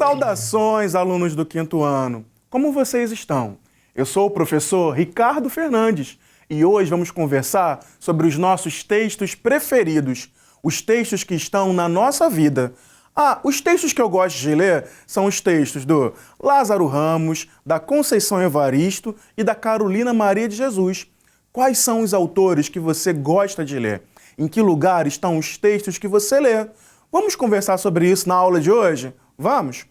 Saudações, alunos do quinto ano! Como vocês estão? Eu sou o professor Ricardo Fernandes e hoje vamos conversar sobre os nossos textos preferidos, os textos que estão na nossa vida. Os textos que eu gosto de ler são os textos do Lázaro Ramos, da Conceição Evaristo e da Carolina Maria de Jesus. Quais são os autores que você gosta de ler? Em que lugar estão os textos que você lê? Vamos conversar sobre isso na aula de hoje? Vamos?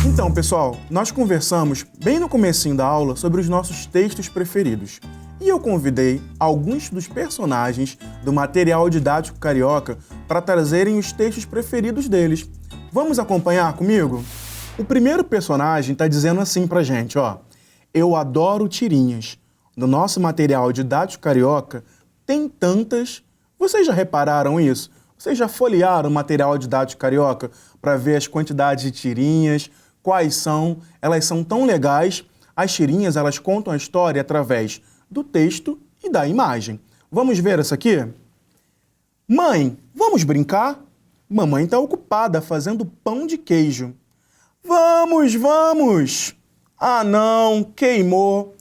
Então, pessoal, nós conversamos bem no comecinho da aula sobre os nossos textos preferidos. E eu convidei alguns dos personagens do material didático carioca para trazerem os textos preferidos deles. Vamos acompanhar comigo? O primeiro personagem está dizendo assim pra gente, ó. Eu adoro tirinhas. No nosso material didático carioca tem tantas. Vocês já repararam isso? Vocês já folhearam o material didático carioca para ver as quantidades de tirinhas? Quais são? Elas são tão legais. As tirinhas, elas contam a história através do texto e da imagem. Vamos ver essa aqui? Mãe, vamos brincar? Mamãe está ocupada fazendo pão de queijo. Vamos, vamos! Ah não, queimou.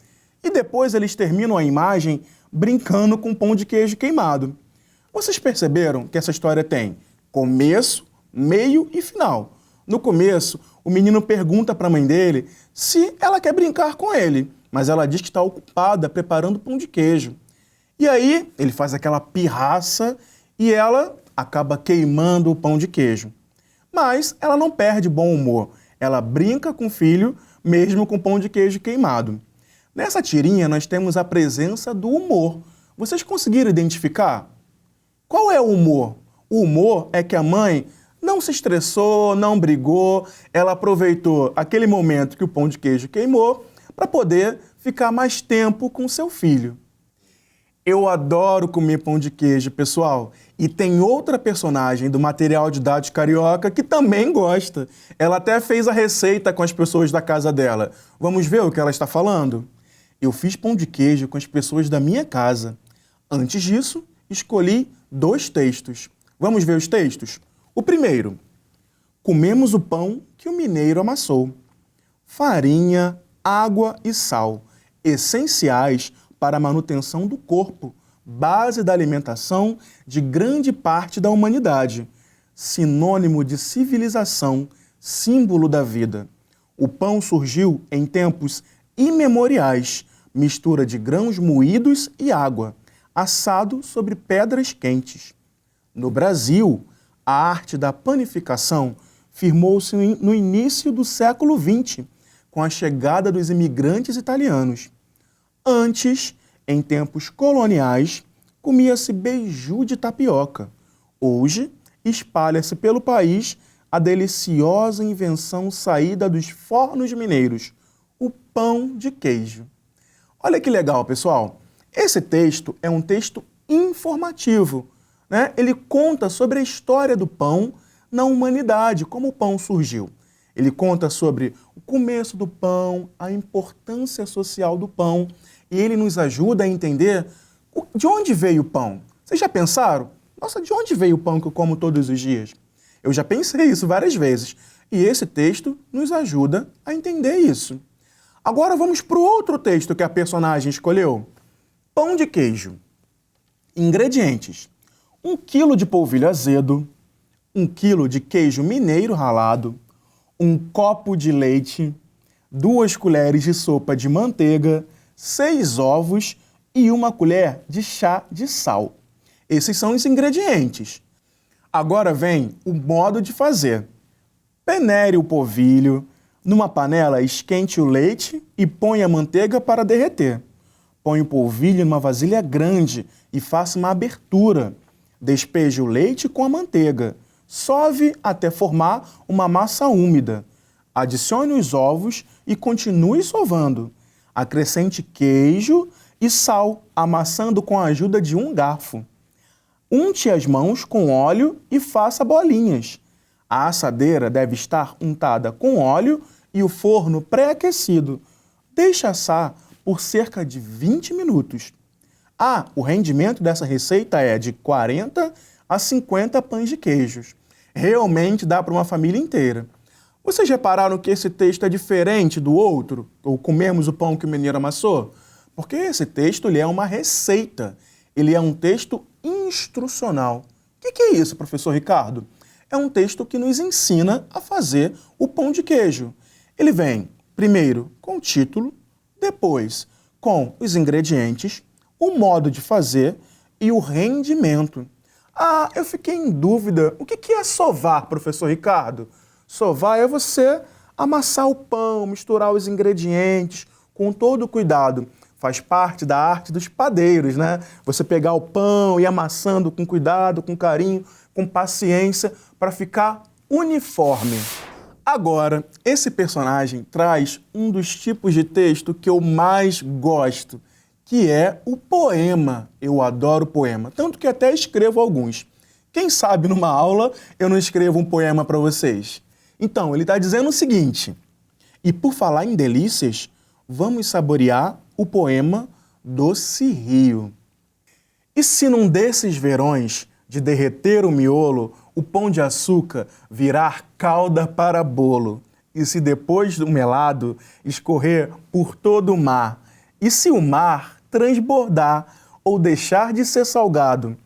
E depois eles terminam a imagem brincando com pão de queijo queimado. Vocês perceberam que essa história tem começo, meio e final. No começo, o menino pergunta para a mãe dele se ela quer brincar com ele, mas ela diz que está ocupada preparando pão de queijo. E aí, ele faz aquela pirraça e ela acaba queimando o pão de queijo. Mas ela não perde bom humor. Ela brinca com o filho, mesmo com pão de queijo queimado. Nessa tirinha, nós temos a presença do humor. Vocês conseguiram identificar? Qual é o humor? O humor é que a mãe não se estressou, não brigou, ela aproveitou aquele momento que o pão de queijo queimou para poder ficar mais tempo com seu filho. Eu adoro comer pão de queijo, pessoal. E tem outra personagem do material didático carioca que também gosta. Ela até fez a receita com as pessoas da casa dela. Vamos ver o que ela está falando? Eu fiz pão de queijo com as pessoas da minha casa. Antes disso, escolhi 2 textos. Vamos ver os textos? O primeiro. Comemos o pão que o mineiro amassou. Farinha, água e sal, essenciais para a manutenção do corpo, base da alimentação de grande parte da humanidade, sinônimo de civilização, símbolo da vida. O pão surgiu em tempos imemoriais, mistura de grãos moídos e água, assado sobre pedras quentes. No Brasil, a arte da panificação firmou-se no início do século XX, com a chegada dos imigrantes italianos. Antes, em tempos coloniais, comia-se beiju de tapioca. Hoje, espalha-se pelo país a deliciosa invenção saída dos fornos mineiros, o pão de queijo. Olha que legal, pessoal. Esse texto é um texto informativo, né? Ele conta sobre a história do pão na humanidade, como o pão surgiu. Ele conta sobre o começo do pão, a importância social do pão, e ele nos ajuda a entender de onde veio o pão. Vocês já pensaram? Nossa, de onde veio o pão que eu como todos os dias? Eu já pensei isso várias vezes, e esse texto nos ajuda a entender isso. Agora vamos para o outro texto que a personagem escolheu. Pão de queijo. Ingredientes. 1 quilo de polvilho azedo, 1 quilo de queijo mineiro ralado, 1 copo de leite, 2 colheres de sopa de manteiga, 6 ovos e 1 colher de chá de sal. Esses são os ingredientes. Agora vem o modo de fazer. Peneire o polvilho. Numa panela, esquente o leite e ponha a manteiga para derreter. Põe o polvilho numa vasilha grande e faça uma abertura. Despeje o leite com a manteiga. Sove até formar uma massa úmida. Adicione os ovos e continue sovando. Acrescente queijo e sal, amassando com a ajuda de 1 garfo. Unte as mãos com óleo e faça bolinhas. A assadeira deve estar untada com óleo e o forno pré-aquecido. Deixe assar por cerca de 20 minutos. O rendimento dessa receita é de 40 a 50 pães de queijos. realmente dá para uma família inteira. Vocês repararam que esse texto é diferente do outro, ou Comemos o Pão que o Mineiro Amassou? Porque esse texto ele é uma receita, ele é um texto instrucional. O que é isso, professor Ricardo? É um texto que nos ensina a fazer o pão de queijo. Ele vem, primeiro, com o título, depois, com os ingredientes, o modo de fazer e o rendimento. Ah, eu fiquei em dúvida. O que é sovar, professor Ricardo? Sovar é você amassar o pão, misturar os ingredientes com todo o cuidado. Faz parte da arte dos padeiros, né? Você pegar o pão e ir amassando com cuidado, com carinho, com paciência, para ficar uniforme. Agora, esse personagem traz um dos tipos de texto que eu mais gosto, que é o poema. Eu adoro poema, tanto que até escrevo alguns. Quem sabe numa aula eu não escrevo um poema para vocês? Então, ele está dizendo o seguinte: e por falar em delícias, vamos saborear o poema Doce Rio. E se num desses verões de derreter o miolo, o pão de açúcar virar calda para bolo, e se depois do melado escorrer por todo o mar, e se o mar transbordar ou deixar de ser salgado,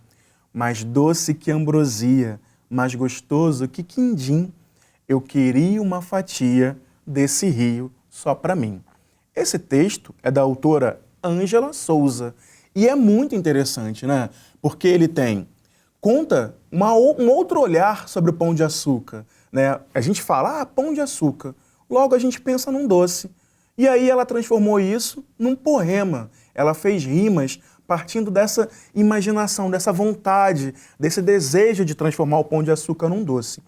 mais doce que ambrosia, mais gostoso que quindim, eu queria uma fatia desse rio só para mim. Esse texto é da autora Ângela Souza e é muito interessante, né? Porque ele conta um outro olhar sobre o pão de açúcar, né? A gente fala, pão de açúcar, logo a gente pensa num doce. E aí ela transformou isso num poema. Ela fez rimas partindo dessa imaginação, dessa vontade, desse desejo de transformar o pão de açúcar num doce.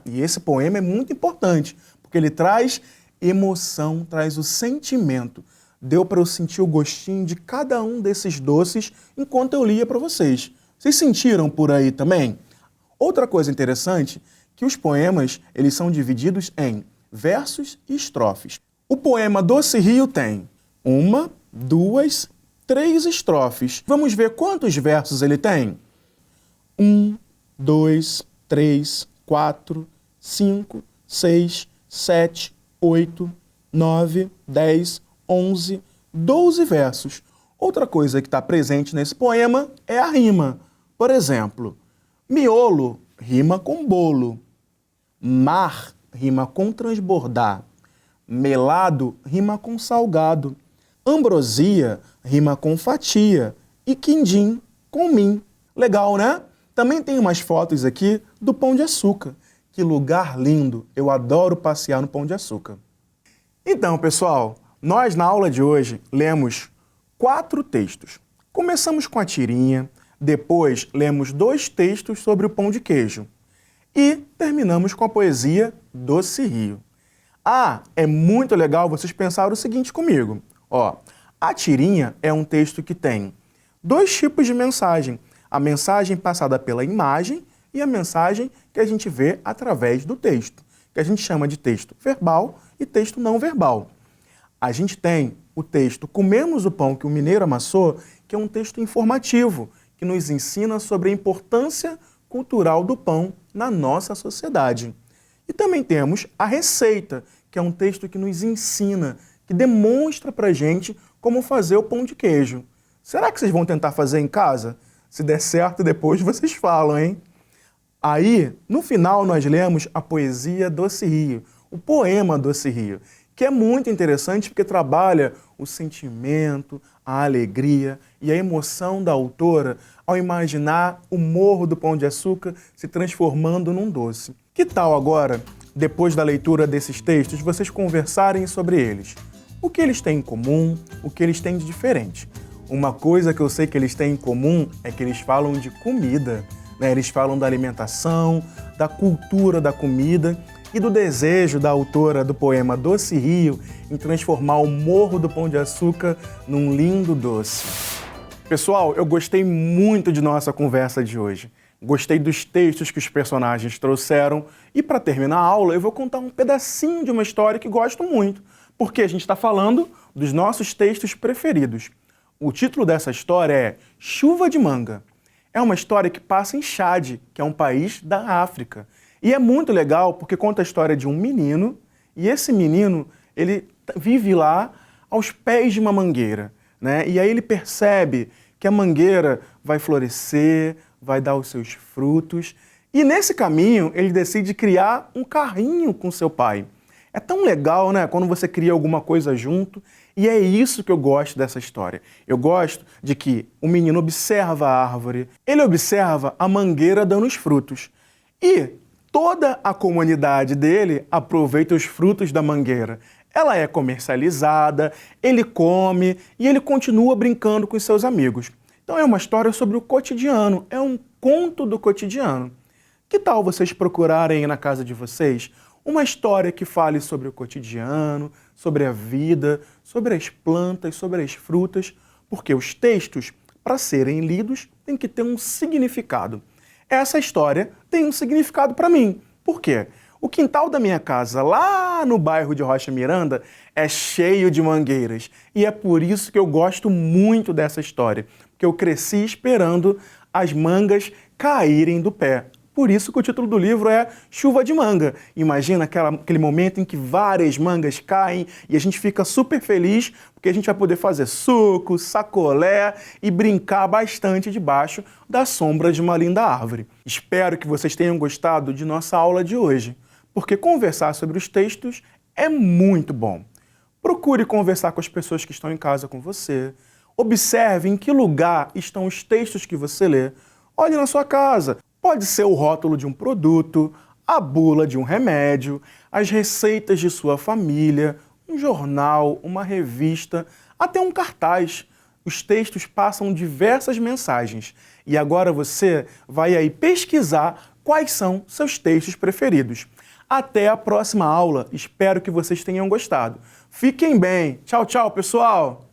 E esse poema é muito importante, porque ele traz emoção, traz o sentimento. Deu para eu sentir o gostinho de cada um desses doces enquanto eu lia para vocês. Vocês sentiram por aí também? Outra coisa interessante, que os poemas eles são divididos em versos e estrofes. O poema Doce Rio tem 1, 2, 3 estrofes. Vamos ver quantos versos ele tem? 1, 2, 3, 4, 5, 6, 7, 8, 9, 10, 11, 12 versos. Outra coisa que está presente nesse poema é a rima. Por exemplo, miolo rima com bolo, mar rima com transbordar, melado rima com salgado, ambrosia rima com fatia e quindim com mim. Legal, né? Também tem umas fotos aqui do Pão de Açúcar. Que lugar lindo! Eu adoro passear no Pão de Açúcar. Então, pessoal, nós na aula de hoje lemos 4 textos. Começamos com a tirinha, depois lemos 2 textos sobre o pão de queijo e terminamos com a poesia Doce Rio. É muito legal vocês pensarem o seguinte comigo. A tirinha é um texto que tem 2 tipos de mensagem. A mensagem passada pela imagem e a mensagem que a gente vê através do texto, que a gente chama de texto verbal e texto não verbal. A gente tem o texto Comemos o Pão que o Mineiro Amassou, que é um texto informativo, que nos ensina sobre a importância cultural do pão na nossa sociedade. E também temos a receita, que é um texto que nos ensina, que demonstra pra gente como fazer o pão de queijo. Será que vocês vão tentar fazer em casa? Se der certo, depois vocês falam, hein? Aí, no final, nós lemos a poesia Doce Rio, o poema Doce Rio, que é muito interessante porque trabalha o sentimento, a alegria e a emoção da autora ao imaginar o morro do Pão de Açúcar se transformando num doce. Que tal agora, depois da leitura desses textos, vocês conversarem sobre eles? O que eles têm em comum, o que eles têm de diferente? Uma coisa que eu sei que eles têm em comum é que eles falam de comida, né? Eles falam da alimentação, da cultura da comida e do desejo da autora do poema Doce Rio em transformar o morro do Pão de Açúcar num lindo doce. Pessoal, eu gostei muito de nossa conversa de hoje. Gostei dos textos que os personagens trouxeram e para terminar a aula eu vou contar um pedacinho de uma história que gosto muito, porque a gente está falando dos nossos textos preferidos. O título dessa história é Chuva de Manga. É uma história que passa em Chade, que é um país da África. E é muito legal porque conta a história de um menino, e esse menino, ele vive lá aos pés de uma mangueira, né? E aí ele percebe que a mangueira vai florescer, vai dar os seus frutos, e nesse caminho ele decide criar um carrinho com seu pai. É tão legal, né, quando você cria alguma coisa junto, e é isso que eu gosto dessa história. Eu gosto de que o menino observa a árvore, ele observa a mangueira dando os frutos, e toda a comunidade dele aproveita os frutos da mangueira. Ela é comercializada, ele come e ele continua brincando com seus amigos. Então é uma história sobre o cotidiano, é um conto do cotidiano. Que tal vocês procurarem aí na casa de vocês uma história que fale sobre o cotidiano, sobre a vida, sobre as plantas, sobre as frutas, porque os textos, para serem lidos, têm que ter um significado. Essa história tem um significado para mim. Por quê? O quintal da minha casa, lá no bairro de Rocha Miranda, é cheio de mangueiras. E é por isso que eu gosto muito dessa história, porque eu cresci esperando as mangas caírem do pé. Por isso que o título do livro é Chuva de Manga. Imagina aquele momento em que várias mangas caem e a gente fica super feliz porque a gente vai poder fazer suco, sacolé e brincar bastante debaixo da sombra de uma linda árvore. Espero que vocês tenham gostado de nossa aula de hoje, porque conversar sobre os textos é muito bom. Procure conversar com as pessoas que estão em casa com você. Observe em que lugar estão os textos que você lê. Olhe na sua casa. Pode ser o rótulo de um produto, a bula de um remédio, as receitas de sua família, um jornal, uma revista, até um cartaz. Os textos passam diversas mensagens e agora você vai aí pesquisar quais são seus textos preferidos. Até a próxima aula, espero que vocês tenham gostado. Fiquem bem. Tchau, tchau, pessoal!